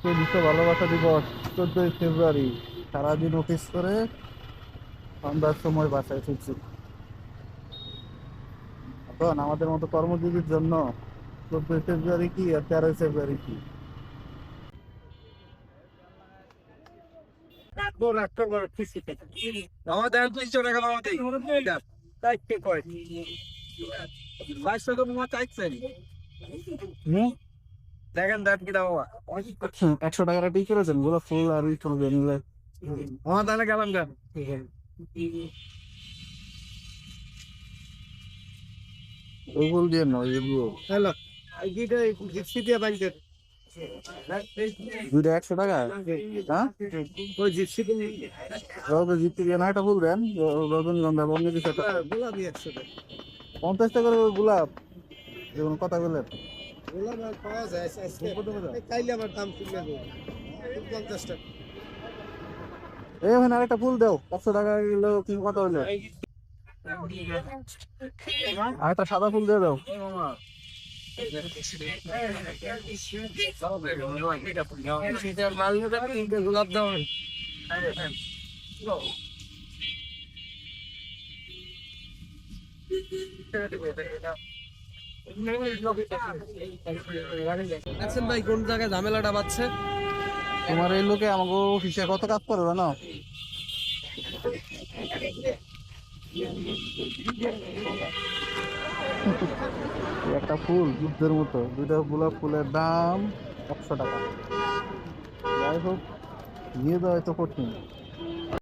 আজকে বিশ্ব ভালোবাসা দিবস, 14ই ফেব্রুয়ারি। সারাদিন অফিস করে সন্ধ্যার সময় বাসায় ফিরছি। এখন আমাদের মতো কর্মজীবীর জন্য 14ই ফেব্রুয়ারি কি আর 13ই ফেব্রুয়ারি কি। আমাদের 200 টাকা আমাদের তাই কে কয় 500 তো মামা চাইছেন হুম, দেখেন দাঁত কি দাও বাবা 100 টাকাটা ঠিক করেছেন, গোলাপ ফুল আর ই চলবে নিলে। আমার তাহলে গেলাম গান ওই ফুল দিয়ে নয়, এগুলো হ্যালো গিটা জিপসি দিয়ে বানতে দুইটা 100 টাকা। হ্যাঁ, ওই জিপসি দিয়ে রজনী জিততে গিয়ে না একটা ফুল দেন, রজনীগন্ধা অন্য কিছু একটা। গোলাপি 100 টাকা 50 টাকা করে ওই গোলাপ, যেমন কথা বললেন। গোলাপ আর পাওয়া যায় আজকে কাইলে আমার দাম কমে যাবে 50 টাকা এই ওখানে আরেকটা ফুল দাও, 100 টাকা কিলো কি কথা হইলো। আরেকটা সাদা ফুল দিয়ে দাও। গোলাপ দাম দেখছেন ভাই কোন জায়গায় ঝামেলাটা বাজছে তোমার এই লোকে আমাকে অফিসে কত কাজ করে জানো? এই একটা ফুল যুদ্ধের মতো, দুইটা গোলাপ ফুলের দাম 100 টাকা। যাই হোক, নিয়ে দেওয়া তো কঠিন।